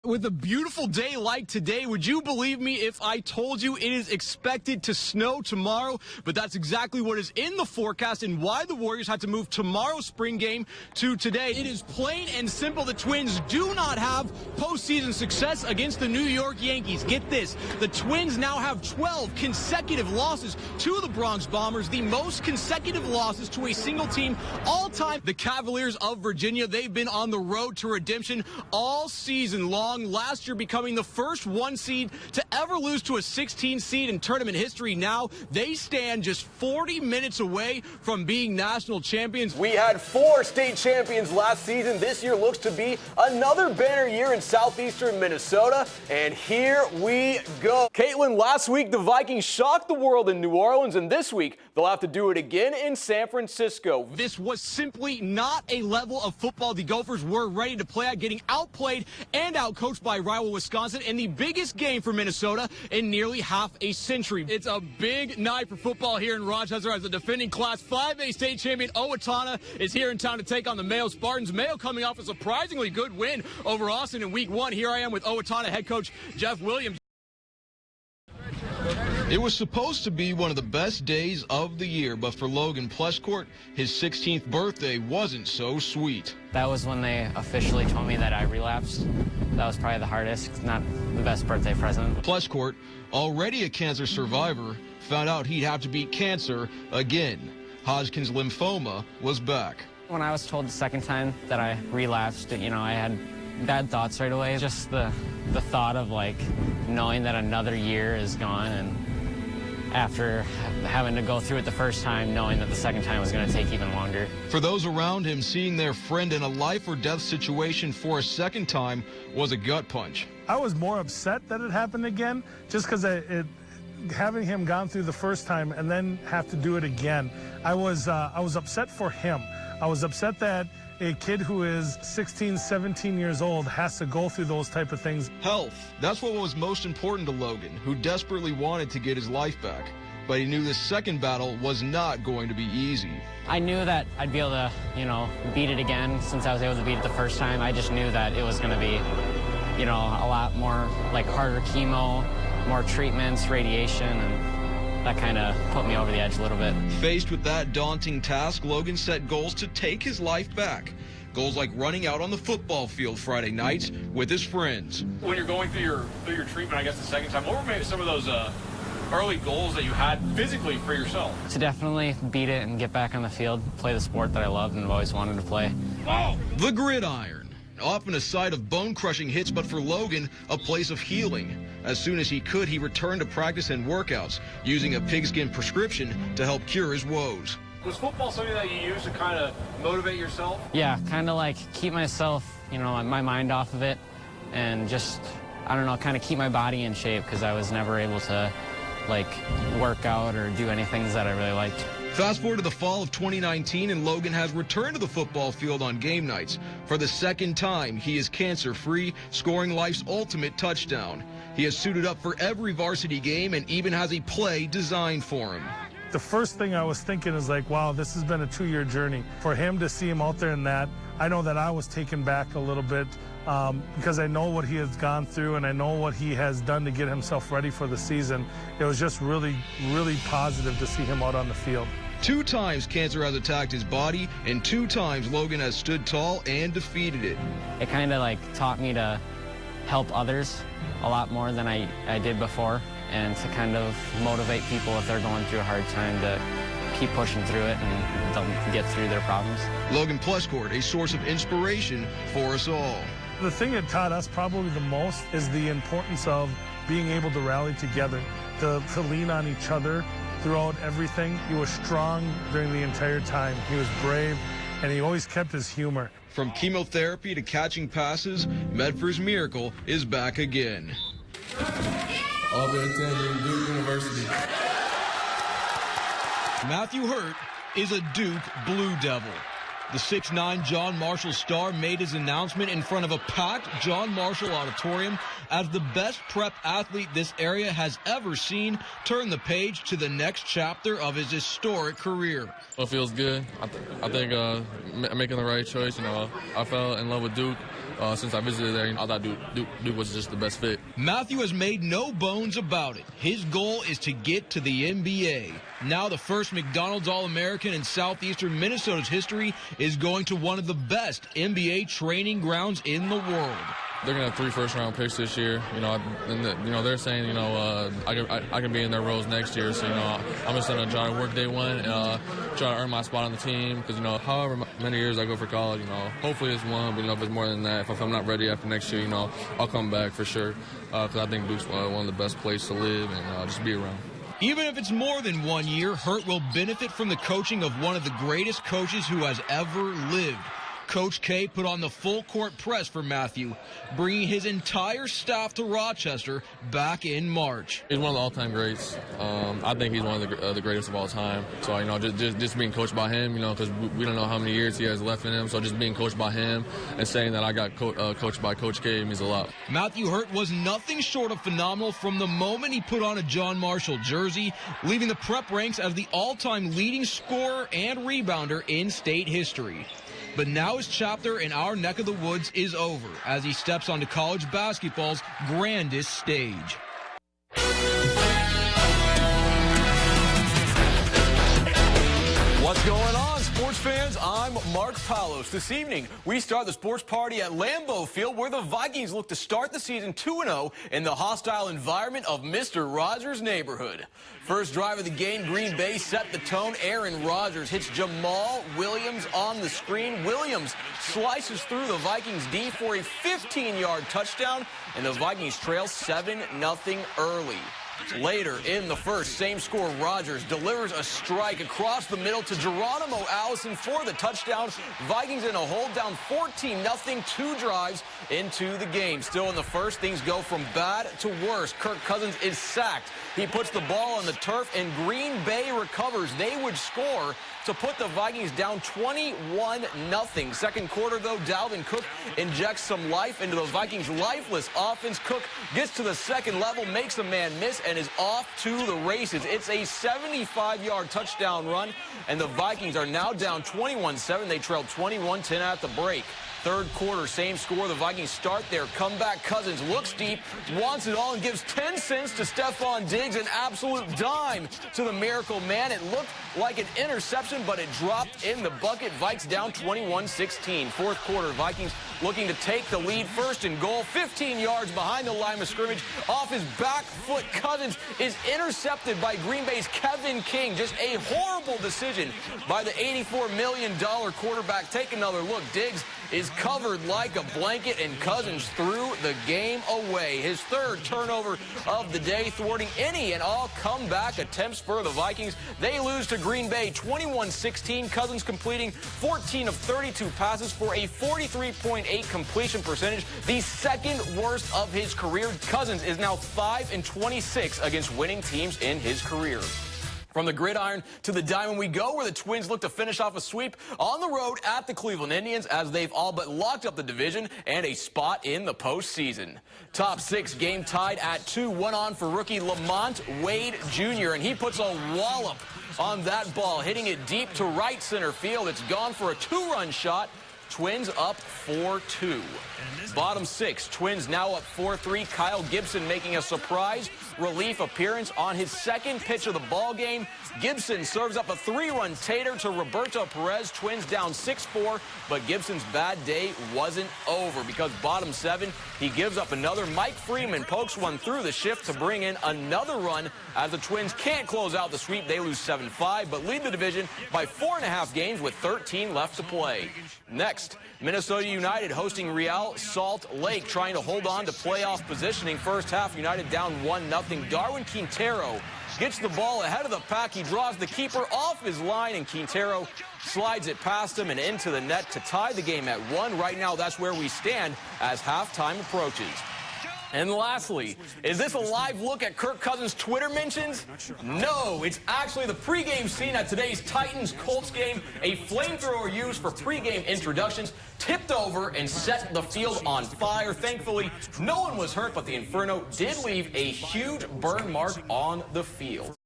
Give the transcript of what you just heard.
With a beautiful day like today, would you believe me if I told you it is expected to snow tomorrow? But that's exactly what is in the forecast and why the Warriors had to move tomorrow's spring game to today. It is plain and simple. The Twins do not have postseason success against the New York Yankees. Get this, the Twins now have 12 consecutive losses to the Bronx Bombers, the most consecutive losses to a single team all time. The Cavaliers of Virginia, they've been on the road to redemption all season long. Last year becoming the first 1 seed to ever lose to a 16 seed in tournament history. Now they stand just 40 minutes away from being national champions. We had 4 state champions last season. This year looks to be another banner year in southeastern Minnesota. And here we go. Caitlin, last week the Vikings shocked the world in New Orleans, and this week they'll have to do it again in San Francisco. This was simply not a level of football the Gophers were ready to play at, getting outplayed and outcoached by rival Wisconsin in the biggest game for Minnesota in nearly half a century. It's a big night for football here in Rochester as the defending Class 5A state champion Owatonna is here in town to take on the Mayo Spartans. Mayo coming off a surprisingly good win over Austin in week 1. Here I am with Owatonna head coach Jeff Williams. It was supposed to be one of the best days of the year, but for Logan Plescourt, his 16th birthday wasn't so sweet. That was when they officially told me that I relapsed. That was probably the hardest, not the best birthday present. Plescourt, already a cancer survivor, found out he'd have to beat cancer again. Hodgkin's lymphoma was back. When I was told the second time that I relapsed, I had bad thoughts right away. Just the thought of knowing that another year is gone, and after having to go through it the first time, knowing that the second time was going to take even longer. For those around him, seeing their friend in a life or death situation for a second time was a gut punch. I was more upset that it happened again, just because having him gone through the first time and then have to do it again. I was upset for him. I was upset that a kid who is 16, 17 years old has to go through those type of things. Health, that's what was most important to Logan, who desperately wanted to get his life back. But he knew this second battle was not going to be easy. I knew that I'd be able to, beat it again since I was able to beat it the first time. I just knew that it was going to be, a lot more harder chemo, more treatments, radiation, and that kind of put me over the edge a little bit. Faced with that daunting task, Logan set goals to take his life back. Goals like running out on the football field Friday nights with his friends. When you're going through your treatment, I guess the second time, what were maybe some of those early goals that you had physically for yourself? To definitely beat it and get back on the field, play the sport that I loved and have always wanted to play. Oh! The gridiron. Often a site of bone-crushing hits, but for Logan, a place of healing. As soon as he could, he returned to practice and workouts, using a pigskin prescription to help cure his woes. Was football something that you used to kind of motivate yourself? Yeah, kind of keep myself, my mind off of it, and just, kind of keep my body in shape, because I was never able to, work out or do any things that I really liked. Fast forward to the fall of 2019, and Logan has returned to the football field on game nights. For the second time, he is cancer-free, scoring life's ultimate touchdown. He has suited up for every varsity game and even has a play designed for him. The first thing I was thinking is wow, this has been a 2-year journey. For him to see him out there in that, I know that I was taken back a little bit because I know what he has gone through and I know what he has done to get himself ready for the season. It was just really, really positive to see him out on the field. 2 times cancer has attacked his body, and 2 times Logan has stood tall and defeated it. It kind of taught me to help others a lot more than I did before, and to kind of motivate people if they're going through a hard time to keep pushing through it and they'll get through their problems. Logan Plescourt, a source of inspiration for us all. The thing that taught us probably the most is the importance of being able to rally together, to lean on each other throughout everything. He was strong during the entire time. He was brave, and he always kept his humor. From chemotherapy to catching passes, Medford's miracle is back again. Auburn attending Duke University. Matthew Hurt is a Duke Blue Devil. The 6'9" John Marshall star made his announcement in front of a packed John Marshall Auditorium as the best prep athlete this area has ever seen turn the page to the next chapter of his historic career. It feels good. I think making the right choice. I fell in love with Duke. Since I visited there, I thought Duke was just the best fit. Matthew has made no bones about it. His goal is to get to the NBA. Now the first McDonald's All-American in southeastern Minnesota's history is going to one of the best NBA training grounds in the world. They're going to have 3 first-round picks this year. They're saying, I can be in their roles next year. So, I'm just going to try to work day one and try to earn my spot on the team. Because, however many years I go for college, hopefully it's 1. But, if it's more than that, if I'm not ready after next year, I'll come back for sure. Because I think Duke's one of the best places to live and just be around. Even if it's more than 1 year, Hurt will benefit from the coaching of one of the greatest coaches who has ever lived. Coach K put on the full-court press for Matthew, bringing his entire staff to Rochester back in March. He's one of the all-time greats. I think he's one of the greatest of all time. So, just being coached by him, because we don't know how many years he has left in him. So, just being coached by him and saying that I got coached by Coach K means a lot. Matthew Hurt was nothing short of phenomenal from the moment he put on a John Marshall jersey, leaving the prep ranks as the all-time leading scorer and rebounder in state history. But now his chapter in our neck of the woods is over as he steps onto college basketball's grandest stage. What's going on, sports fans? I'm Mark Poulose. This evening, we start the sports party at Lambeau Field, where the Vikings look to start the season 2-0 in the hostile environment of Mr. Rogers' neighborhood. First drive of the game, Green Bay set the tone. Aaron Rodgers hits Jamal Williams on the screen. Williams slices through the Vikings D for a 15-yard touchdown, and the Vikings trail 7-0 early. Later in the first, same score, Rodgers delivers a strike across the middle to Geronimo Allison for the touchdown. Vikings in a hold down 14-0, 2 drives into the game. Still in the first, things go from bad to worse. Kirk Cousins is sacked. He puts the ball on the turf, and Green Bay recovers. They would score to put the Vikings down 21-0. Second quarter, though, Dalvin Cook injects some life into the Vikings' lifeless offense. Cook gets to the second level, makes a man miss, and is off to the races. It's a 75-yard touchdown run, and the Vikings are now down 21-7. They trailed 21-10 at the break. Third quarter, same score. The Vikings start their comeback. Cousins looks deep, wants it all, and gives 10 cents to Stephon Diggs, an absolute dime to the Miracle Man. It looked like an interception, but it dropped in the bucket. Vikes down 21-16. Fourth quarter, Vikings looking to take the lead. First and goal, 15 yards behind the line of scrimmage. Off his back foot, Cousins is intercepted by Green Bay's Kevin King. Just a horrible decision by the $84 million quarterback. Take another look. Diggs is covered like a blanket, and Cousins threw the game away. His third turnover of the day, thwarting any and all comeback attempts for the Vikings. They lose to Green Bay 21-16. Cousins completing 14 of 32 passes for a 43.8 completion percentage, the second worst of his career. Cousins is now 5-26 against winning teams in his career. From the gridiron to the diamond we go, where the Twins look to finish off a sweep on the road at the Cleveland Indians, as they've all but locked up the division and a spot in the postseason. Top 6 game tied at 2. One on for rookie Lamont Wade Jr., and he puts a wallop on that ball, hitting it deep to right center field. It's gone for a 2-run shot. Twins up 4-2. Bottom 6, Twins now up 4-3. Kyle Gibson making a surprise relief appearance on his second pitch of the ball game. Gibson serves up a 3-run tater to Roberto Perez. Twins down 6-4, but Gibson's bad day wasn't over, because bottom 7, he gives up another. Mike Freeman pokes one through the shift to bring in another run, as the Twins can't close out the sweep. They lose 7-5, but lead the division by 4.5 games with 13 left to play. Next, Minnesota United hosting Real Salt Lake, trying to hold on to playoff positioning. First half, United down 1-0. Darwin Quintero gets the ball ahead of the pack. He draws the keeper off his line, and Quintero slides it past him and into the net to tie the game at 1. Right now, that's where we stand as halftime approaches. And lastly, is this a live look at Kirk Cousins' Twitter mentions? No, it's actually the pregame scene at today's Titans-Colts game. A flamethrower used for pregame introductions tipped over and set the field on fire. Thankfully, no one was hurt, but the Inferno did leave a huge burn mark on the field.